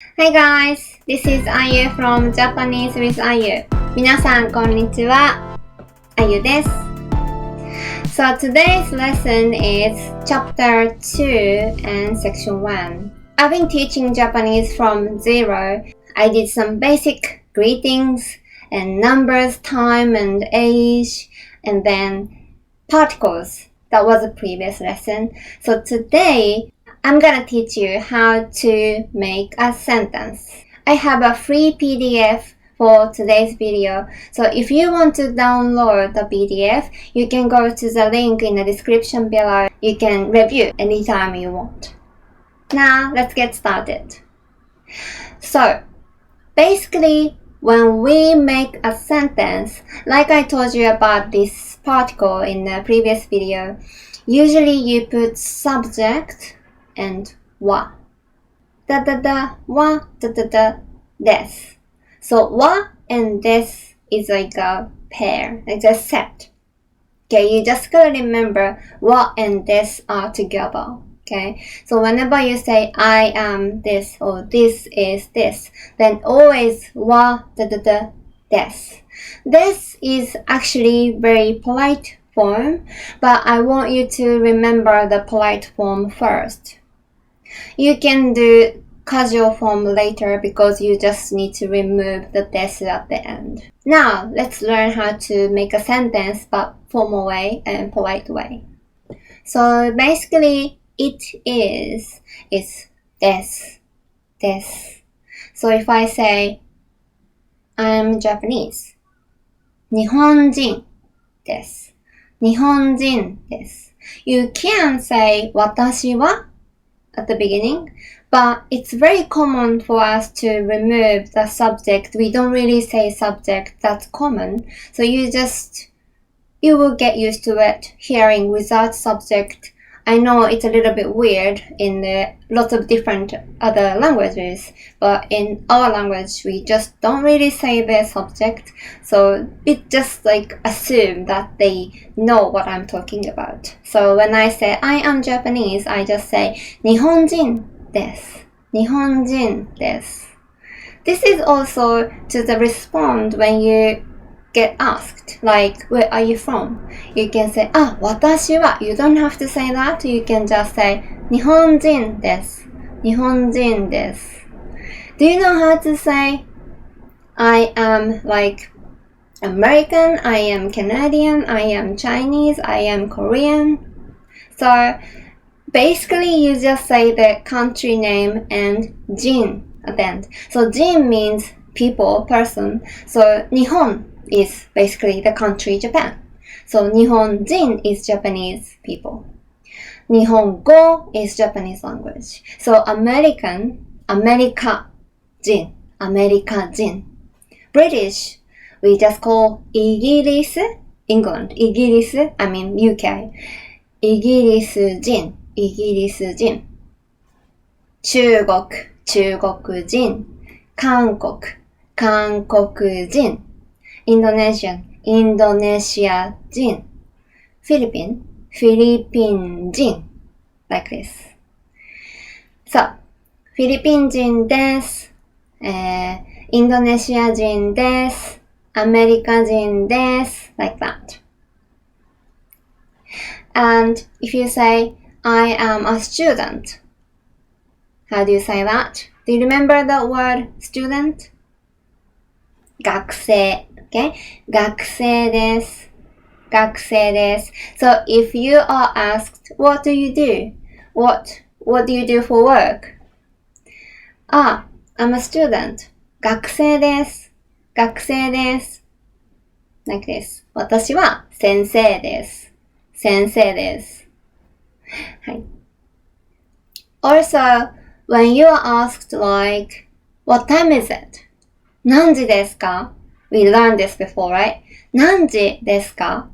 Hi guys, this is Ayu from Japanese with Ayu. 皆さんこんにちは、Ayu です。So today's lesson is chapter 2 and section 1. I've been teaching Japanese from zero. I did some basic greetings and numbers, time and age, and then particles. That was a previous lesson. So today, I'm gonna teach you how to make a sentence. I have a free PDF for today's video. So if you want to download the PDF, you can go to the link in the description below. You can review anytime you want. Now, let's get started. So, basically, when we make a sentence, like I told you about this particle in the previous video, usually you put subject and wa. Wa, des. So wa and des is like a pair, like a set. Okay, you just gotta remember wa and des are together. Okay, so whenever you say I am this or this is this, then always wa des. This is actually very polite form, but I want you to remember the polite form first. You can do casual form later because you just need to remove the des at the end. Now, let's learn how to make a sentence but formal way and polite way. So basically, it is des. So if I say, I'm Japanese, 日本人です。日本人です。You can say 私は at the beginning, but it's very common for us to remove the subject. We don't really say subject, that's common. So you will get used to it hearing without subject. I know it's a little bit weird in lots of different other languages, but in our language, we just don't really say the subject. So it just like assume that they know what I'm talking about. So when I say I am Japanese, I just say 日本人です。日本人です。This is also to the respond when you get asked, like, where are you from? You can say, 私は. You don't have to say that. You can just say, 日本人です。日本人です。Do you know how to say, I am like American, I am Canadian, I am Chinese, I am Korean? So, basically you just say the country name and 人 at the end. So, 人 means people, person. So, 日本is basically the country Japan. So 日本人 is Japanese people. 日本語 is Japanese language. So American, アメリカ人, アメリカ人. British, we just call イギリス England, イギリス I mean UK. イギリス人, イギリス人. 中国, 中国人. 韓国, 韓国人. Indonesian, インドネシア人. Philippine, フィリピン人. Like this. So, フィリピン人です。インドネシア人です。アメリカ人です。Like that. And if you say, I am a student, how do you say that? Do you remember the word student? 学生. Okay? 学生です。学生です。So if you are asked, what do you do? What do you do for work? I'm a student. 学生です。学生です。Like this. 私は先生です。先生です。はい。Also, when you are asked like, what time is it? 何時ですか? We learned this before, right? 何時ですか?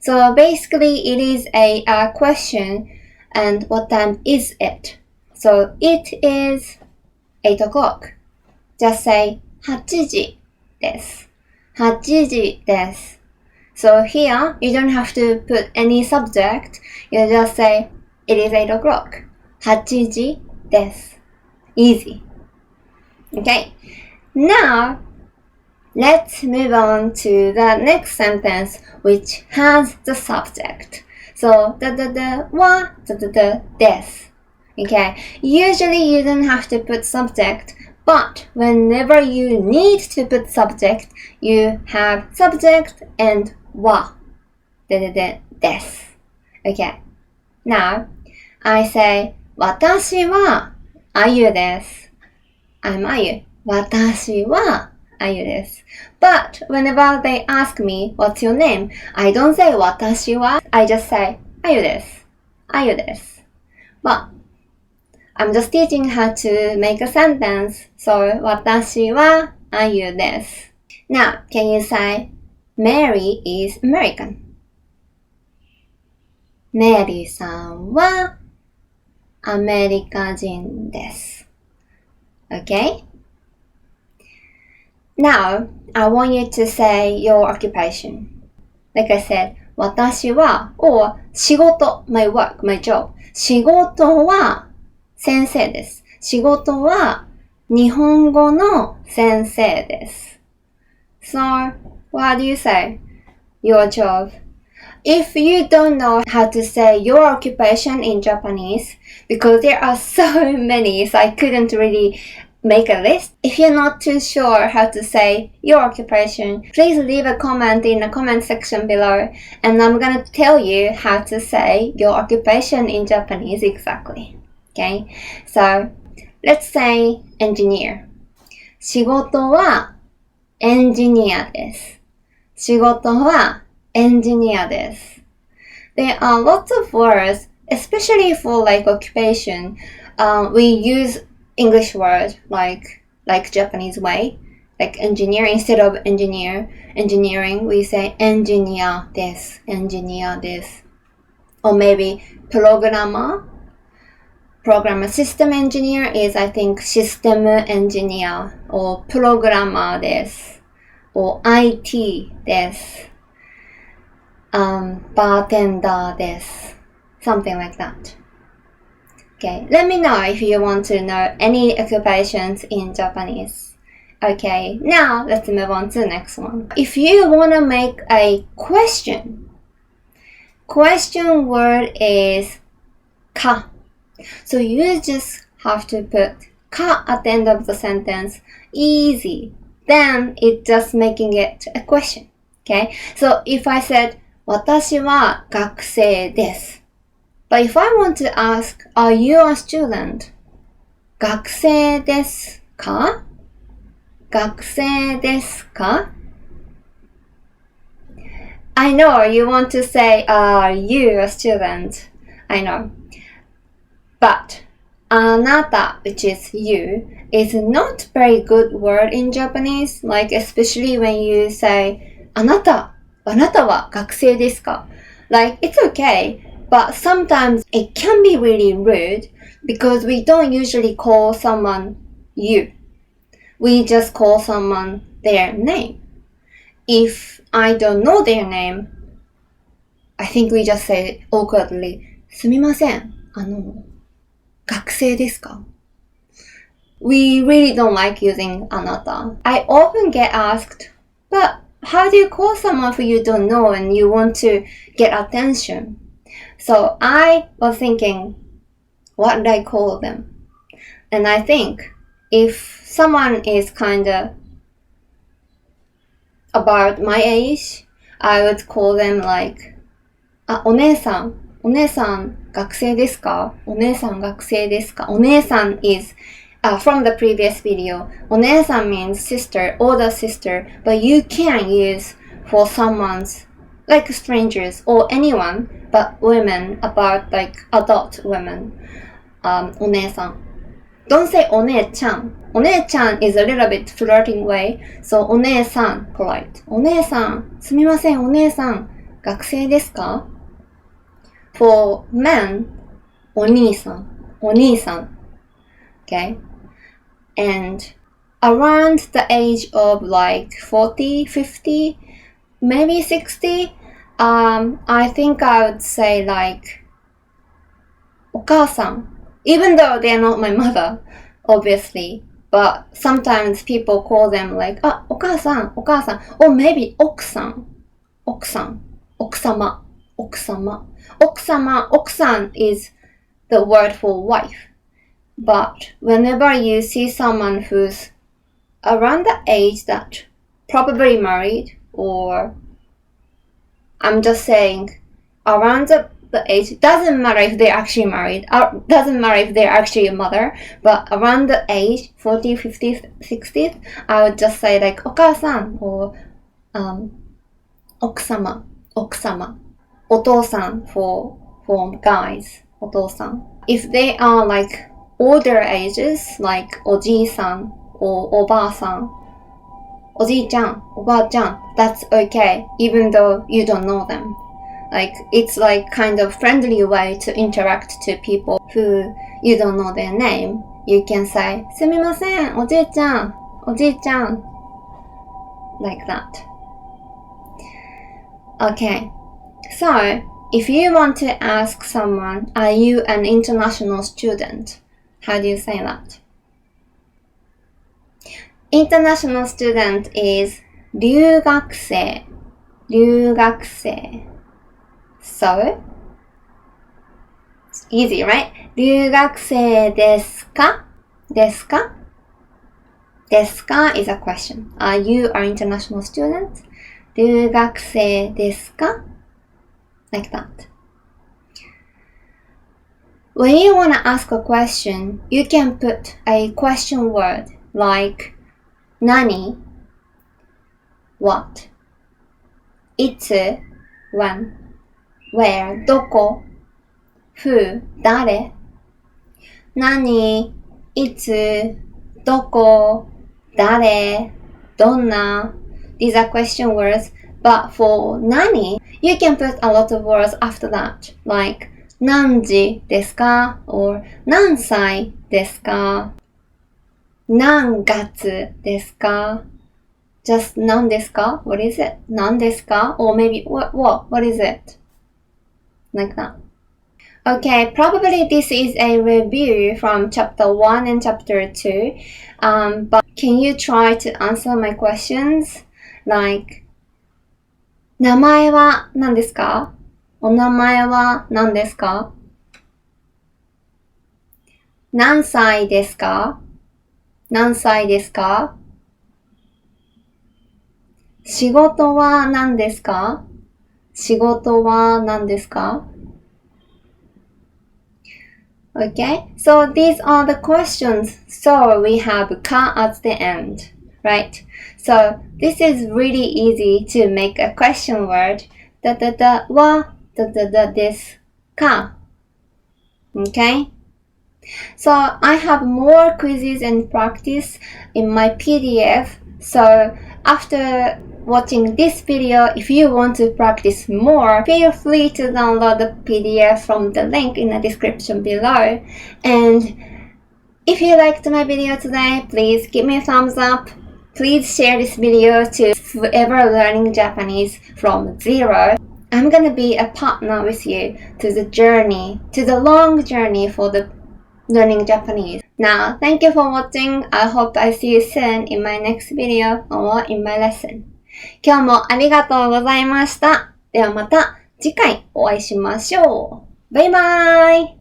So basically it is a question and what time is it? So it is 8 o'clock. Just say 8時です。8時です。So here you don't have to put any subject. You just say it is 8 o'clock. 8時です。Easy. Okay, now let's move on to the next sentence, which has the subject. So, wa, des. Okay, usually you don't have to put subject, but whenever you need to put subject, you have subject and wa, des. Okay, now I say, 私はあゆです。I'm あゆ。私はあゆです。But whenever they ask me, what's your name? I don't say 私は. I just say あゆです。あゆです。But I'm just teaching how to make a sentence. So 私はあゆです。Now, can you say Mary is American? メリーさんはアメリカ人です。Okay? Now, I want you to say your occupation. Like I said, 私は or 仕事 my work, my job. 仕事は先生です。仕事は日本語の先生です。So, what do you say? Your job. If you don't know how to say your occupation in Japanese, because there are so many, so I couldn't really make a list. If you're not too sure how to say your occupation, please leave a comment in the comment section below, and I'm gonna tell you how to say your occupation in Japanese exactly. Okay? So, let's say engineer. 仕事はエンジニアです。仕事はエンジニアです。There are lots of words, especially for like occupation. We use English word like Japanese way, like engineer instead of engineering. We say engineer des, or maybe programmer. System engineer is I think system engineer or programmer des, or IT des. Bartender des. Something like that. Okay, let me know if you want to know any occupations in Japanese. Okay, now let's move on to the next one. If you want to make a question word is ka. So you just have to put ka at the end of the sentence. Easy. Then it's just making it a question. Okay, so if I said 私は学生です。But if I want to ask, are you a student? 学生ですか？学生ですか？ I know you want to say, are you a student? I know. But あなた, which is you, is not very good word in Japanese, like especially when you say あなたは学生ですか? Like, it's okay, but sometimes it can be really rude because we don't usually call someone you. We just call someone their name. If I don't know their name, I think we just say awkwardly, すみません、学生ですか? We really don't like using あなた. I often get asked, but how do you call someone who you don't know and you want to get attention? So I was thinking, what would I call them? And I think if someone is kind of about my age, I would call them like, お姉さん学生ですか? お姉さん学生ですか? お姉さん is from the previous video. お姉さん means sister, older sister, but you can use for someone's like strangers or anyone but women, about like adult women. お姉さん. Don't say お姉ちゃん. お姉ちゃん is a little bit flirting way, so お姉さん polite. お姉さん、すみません、お姉さん、学生ですか? For men, お兄さん, お兄さん. Okay? And around the age of like 40, 50, maybe 60, I think I would say like お母さん. Even though they're not my mother, obviously. but sometimes people call them like, あ、お母さん、お母さん, or maybe 奥さん、奥さん、奥様、奥様。奥様, 奥さん is the word for wife. But whenever you see someone who's around the age that probably married, or I'm just saying around the age, doesn't matter if they're actually married, or doesn't matter if they're actually a mother, but around the age 40, 50, 60, I would just say like お母さん or 奥様、奥様、お父さん for guys, お父さん。If they are like older ages, like おじいさん or おばあさん、おじいちゃん、おばあちゃん, that's okay, even though you don't know them. Like, it's like kind of friendly way to interact to people who you don't know their name. You can say, すみません、おじいちゃん、おじいちゃん. Like that. Okay. So, if you want to ask someone, are you an international student? How do you say that? International student is 留学生, 留学生. So, it's easy, right? 留学生ですか? ですか? ですか is a question. Are you an international student? 留学生ですか? Like that. When you want to ask a question, you can put a question word like 何 what いつ when where どこ who 誰何いつどこ誰どんな These are question words, but for 何 you can put a lot of words after that, like 何時ですか or 何歳ですか何月ですか Just 何ですか What is it? 何ですか Or maybe what is it? Like that. Okay, probably this is a review from chapter 1 and chapter 2. But can you try to answer my questions? Like, 名前は何ですか? お名前は何ですか? 何歳ですか? 何歳ですか? 仕事は何ですか? 仕事は何ですか? Okay, so these are the questions. So we have ka at the end, right? So this is really easy to make a question word. だだだはだだだですか? Okay? So I have more quizzes and practice in my PDF. So after watching this video, if you want to practice more, feel free to download the PDF from the link in the description below. And if you liked my video today, please give me a thumbs up. Please share this video to whoever learning Japanese from zero. I'm gonna be a partner with you to the long journey for the learning Japanese. Now, thank you for watching. I hope I see you soon in my next video or in my lesson. 今日もありがとうございました。ではまた次回お会いしましょう。バイバイ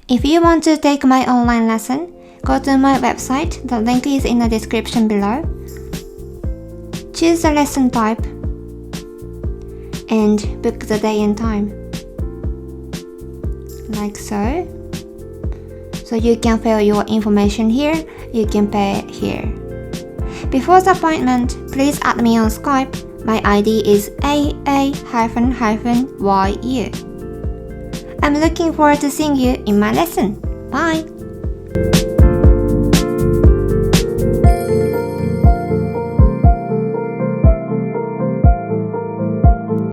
If you want to take my online lesson, go to my website. The link is in the description below. Choose the lesson type and book the day and time. Like so. So you can fill your information here, you can pay here. Before the appointment, please add me on Skype. My ID is AA-YU. I'm looking forward to seeing you in my lesson. Bye!